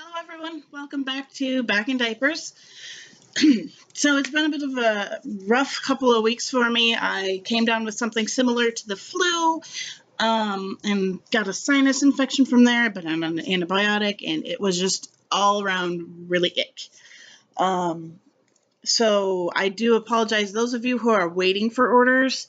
Hello everyone, welcome back to Back in Diapers. So it's been a bit of a rough couple of weeks for me. I came down with something similar to the flu and got a sinus infection from there, but I'm on an antibiotic and it was just all around really ick. So I do apologize. Those of you who are waiting for orders,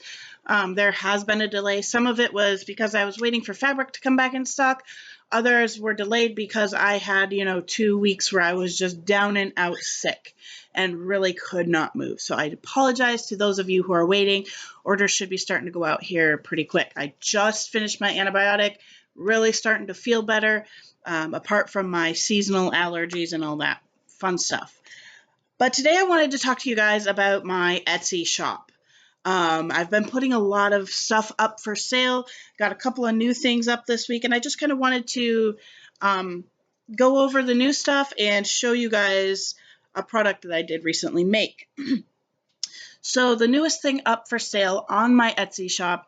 there has been a delay. Some of it was because I was waiting for fabric to come back in stock. Others were delayed because I had, 2 weeks where I was just down and out sick and really could not move. So I apologize to those of you who are waiting. Orders should be starting to go out here pretty quick. I just finished my antibiotic, really starting to feel better, apart from my seasonal allergies and all that fun stuff. But today I wanted to talk to you guys about my Etsy shop. I've been putting a lot of stuff up for sale, got a couple of new things up this week, and I just kind of wanted to go over the new stuff and show you guys a product that I did recently make. So the newest thing up for sale on my Etsy shop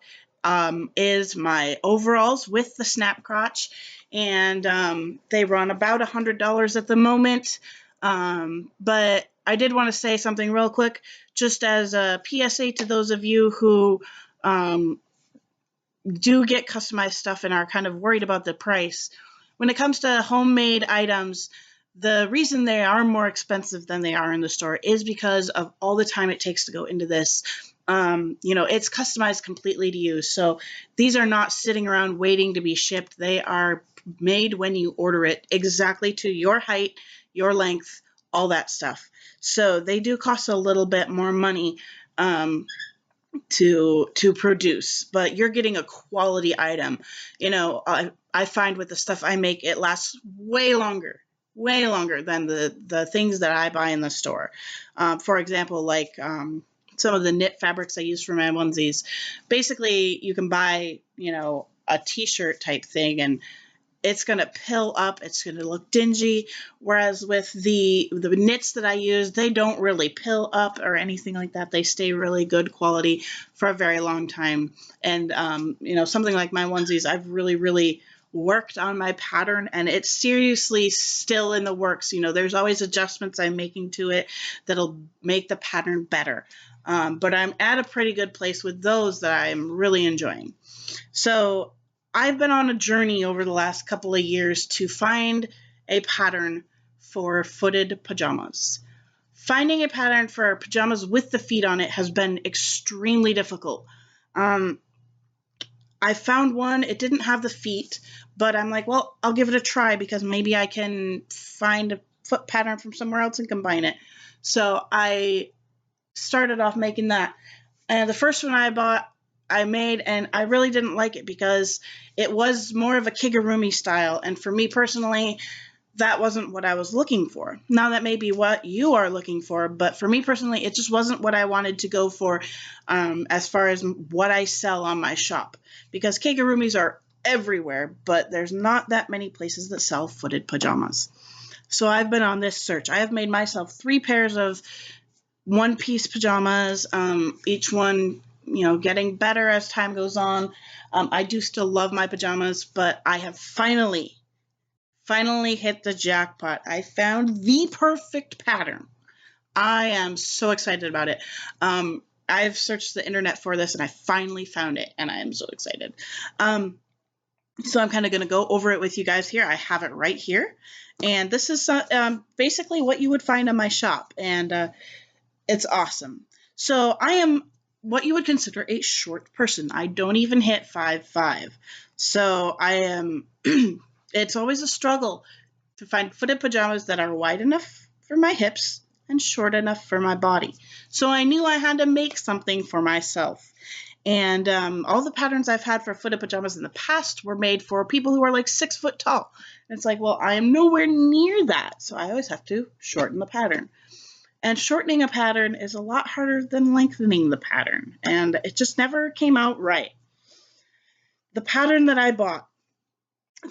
is my overalls with the snap crotch, and they run about $100 at the moment. But I did want to say something real quick, just as a PSA to those of you who do get customized stuff and are kind of worried about the price. When it comes to homemade items, the reason they are more expensive than they are in the store is because of all the time it takes to go into this. It's customized completely to you. So these are not sitting around waiting to be shipped. They are made when you order it exactly to your height, your length, all that stuff. So they do cost a little bit more money to produce, but you're getting a quality item. I find with the stuff I make, it lasts way longer than the things that I buy in the store. For example, like some of the knit fabrics I use for my onesies. Basically, you can buy, a t-shirt type thing and it's going to pill up, it's going to look dingy, whereas with the knits that I use, they don't really pill up or anything like that. They stay really good quality for a very long time. And, something like my onesies, I've really worked on my pattern and it's seriously still in the works. There's always adjustments I'm making to it that'll make the pattern better. But I'm at a pretty good place with those that I'm really enjoying. So I've been on a journey over the last couple of years to find a pattern for footed pajamas. Finding a pattern for pajamas with the feet on it has been extremely difficult. I found one, it didn't have the feet, but I'm like, well, I'll give it a try because maybe I can find a foot pattern from somewhere else and combine it. So I started off making that. And the first one I made, and I really didn't like it because it was more of a kigurumi style. And for me personally, that wasn't what I was looking for. Now that may be what you are looking for, but for me personally, it just wasn't what I wanted to go for as far as what I sell on my shop. Because kigurumis are everywhere, but there's not that many places that sell footed pajamas. So I've been on this search. I have made myself 3 pairs of one-piece pajamas, each one getting better as time goes on. I do still love my pajamas, but I have finally hit the jackpot. I found the perfect pattern. I am so excited about it. I've searched the internet for this and I finally found it and I am so excited. So I'm kind of going to go over it with you guys here. I have it right here. And this is basically what you would find on my shop. And it's awesome. So I am what you would consider a short person. I don't even hit 5'5". So I am, it's always a struggle to find footed pajamas that are wide enough for my hips and short enough for my body. So I knew I had to make something for myself. And all the patterns I've had for footed pajamas in the past were made for people who are like 6 foot tall. And it's like, well, I am nowhere near that. So I always have to shorten the pattern. And shortening a pattern is a lot harder than lengthening the pattern. And it just never came out right. The pattern that I bought,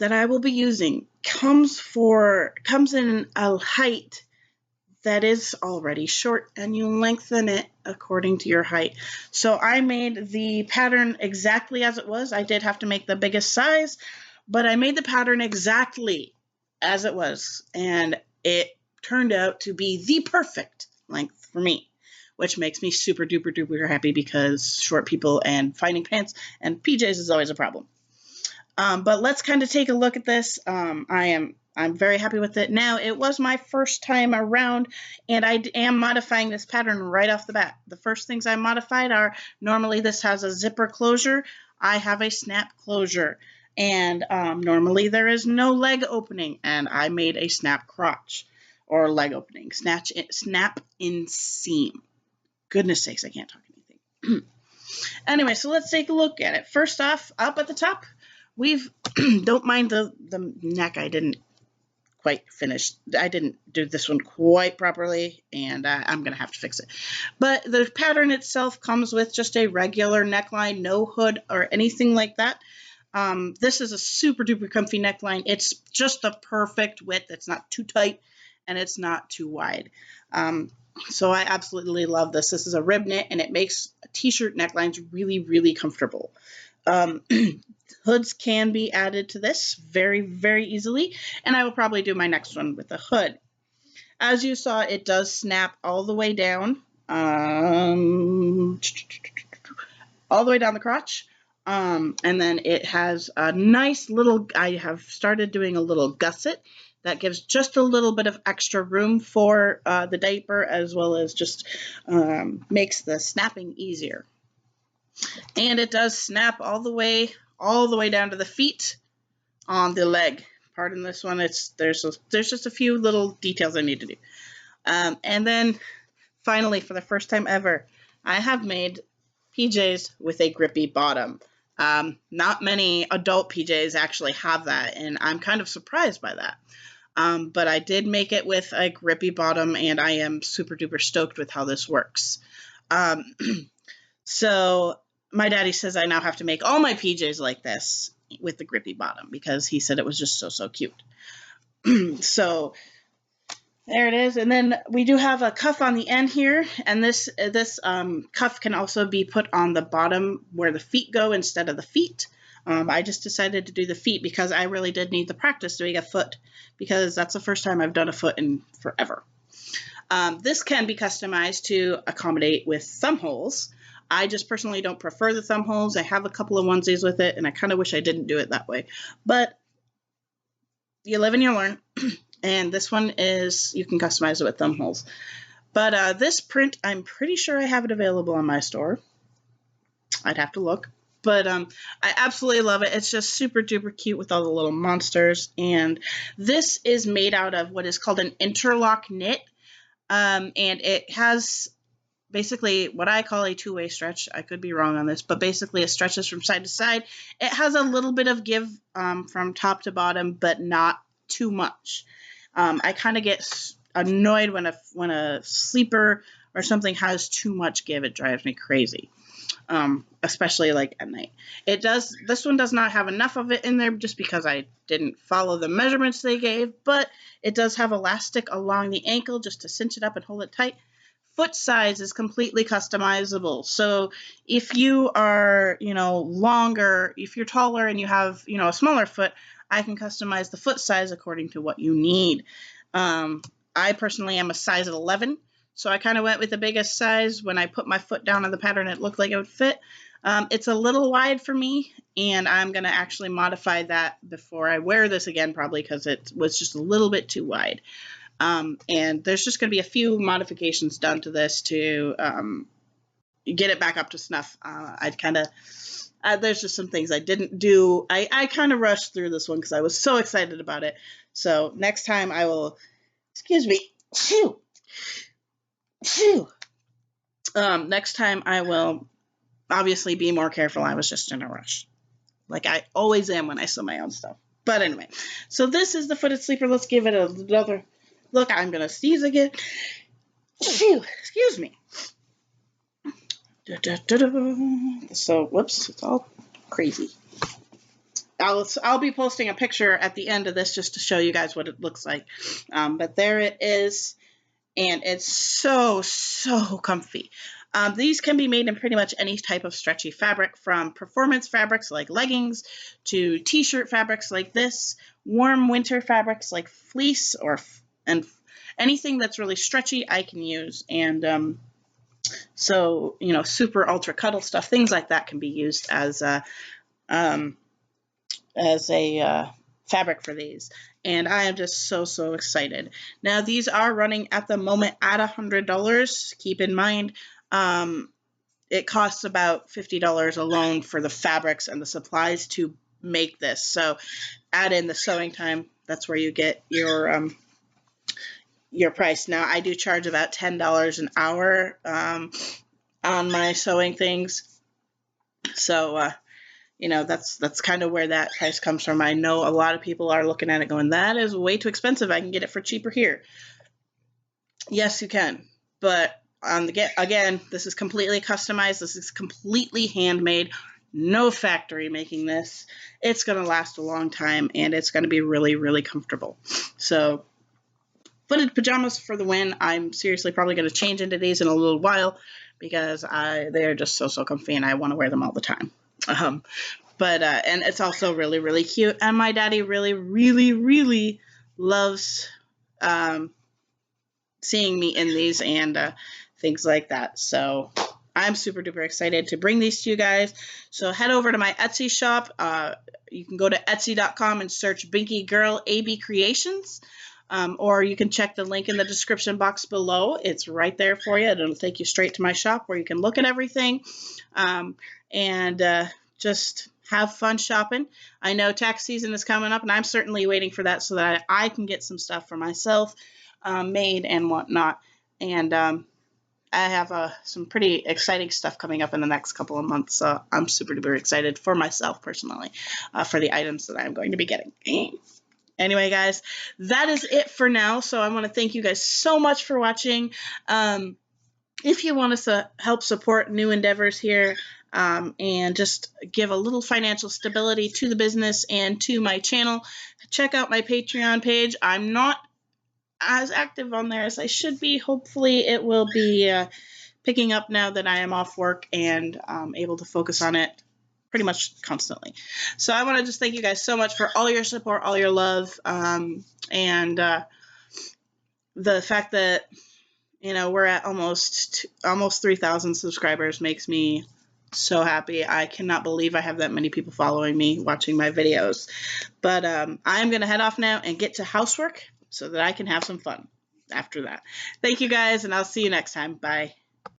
that I will be using, comes in a height that is already short, and you lengthen it according to your height. So I made the pattern exactly as it was. I did have to make the biggest size, but I made the pattern exactly as it was, and it turned out to be the perfect length for me, which makes me super duper duper happy because short people and finding pants and PJs is always a problem. But let's kind of take a look at this. I'm very happy with it. Now, it was my first time around, and I am modifying this pattern right off the bat. The first things I modified are, normally this has a zipper closure. I have a snap closure. And normally there is no leg opening, and I made a snap crotch or leg opening. Snap inseam. Goodness sakes, I can't talk anything. Anyway, so let's take a look at it. First off, up at the top, we've, don't mind the neck, I didn't quite finish. I didn't do this one quite properly, and I'm going to have to fix it. But the pattern itself comes with just a regular neckline, no hood or anything like that. This is a super duper comfy neckline. It's just the perfect width. It's not too tight and it's not too wide. So I absolutely love this. This is a rib knit, and it makes t-shirt necklines really, really comfortable. Hoods can be added to this very, very easily, and I will probably do my next one with a hood. As you saw, it does snap all the way down, all the way down the crotch. And then it has a nice little, I have started doing a little gusset that gives just a little bit of extra room for the diaper, as well as just makes the snapping easier. And it does snap all the way down to the feet on the leg. Pardon this one, there's just a few little details I need to do. And then finally, for the first time ever, I have made PJs with a grippy bottom. Not many adult PJs actually have that, and I'm kind of surprised by that. But I did make it with a grippy bottom, and I am super duper stoked with how this works. So my daddy says I now have to make all my PJs like this with the grippy bottom, because he said it was just so cute. So there it is. And then we do have a cuff on the end here, and this cuff can also be put on the bottom where the feet go instead of the feet. I just decided to do the feet because I really did need the practice doing a foot, because that's the first time I've done a foot in forever. This can be customized to accommodate with thumb holes. I just personally don't prefer the thumb holes. I have a couple of onesies with it, and I kind of wish I didn't do it that way. But you live and you learn. And this one is, you can customize it with thumb holes. But this print, I'm pretty sure I have it available on my store. I'd have to look. But I absolutely love it. It's just super duper cute with all the little monsters. And this is made out of what is called an interlock knit. And it has basically what I call a two-way stretch. I could be wrong on this, but basically it stretches from side to side. It has a little bit of give from top to bottom, but not too much. I kind of get annoyed when a sleeper or something has too much give. It drives me crazy, especially like at night. This one does not have enough of it in there just because I didn't follow the measurements they gave, but it does have elastic along the ankle just to cinch it up and hold it tight. Foot size is completely customizable. So if you are, longer, if you're taller and you have, a smaller foot, I can customize the foot size according to what you need. I personally am a size 11, so I kind of went with the biggest size. When I put my foot down on the pattern, it looked like it would fit. It's a little wide for me, and I'm going to actually modify that before I wear this again, probably because it was just a little bit too wide. And there's just going to be a few modifications done to this to get it back up to snuff. There's just some things I didn't do. I kind of rushed through this one because I was so excited about it. So next time I will, next time I will obviously be more careful. I was just in a rush, like I always am when I sew my own stuff. But anyway, so this is the footed sleeper. Let's give it another look. I'm going to sneeze again. Excuse me. So, whoops, it's all crazy. I'll be posting a picture at the end of this just to show you guys what it looks like. But there it is, and it's so comfy. These can be made in pretty much any type of stretchy fabric, from performance fabrics like leggings to t-shirt fabrics like this, warm winter fabrics like fleece, and anything that's really stretchy I can use. And so, super ultra cuddle stuff, things like that can be used as a fabric for these. And I am just so excited. Now, these are running at the moment at $100. Keep in mind, it costs about $50 alone for the fabrics and the supplies to make this. So add in the sewing time. That's where you get your price. Now, I do charge about $10 an hour on my sewing things. So, that's kind of where that price comes from. I know a lot of people are looking at it going, that is way too expensive. I can get it for cheaper here. Yes, you can. But again, this is completely customized. This is completely handmade. No factory making this. It's going to last a long time, and it's going to be really, really comfortable. So, footed pajamas for the win. I'm seriously probably going to change into these in a little while because they're just so comfy, and I want to wear them all the time. And it's also really, really cute. And my daddy really, really, really loves seeing me in these and things like that. So I'm super duper excited to bring these to you guys. So head over to my Etsy shop. You can go to etsy.com and search Binky Girl AB Creations. Or you can check the link in the description box below. It's right there for you. It'll take you straight to my shop where you can look at everything and just have fun shopping. I know tax season is coming up, and I'm certainly waiting for that so that I can get some stuff for myself made and whatnot. And I have some pretty exciting stuff coming up in the next couple of months. So I'm super duper excited for myself personally for the items that I'm going to be getting. Anyway, guys, that is it for now. So I want to thank you guys so much for watching. If you want us to help support new endeavors here and just give a little financial stability to the business and to my channel, check out my Patreon page. I'm not as active on there as I should be. Hopefully it will be picking up now that I am off work and able to focus on it pretty much constantly. So I want to just thank you guys so much for all your support, all your love, and the fact that we're at almost 3,000 subscribers makes me so happy. I cannot believe I have that many people following me, watching my videos. But I'm going to head off now and get to housework so that I can have some fun after that. Thank you guys, and I'll see you next time. Bye.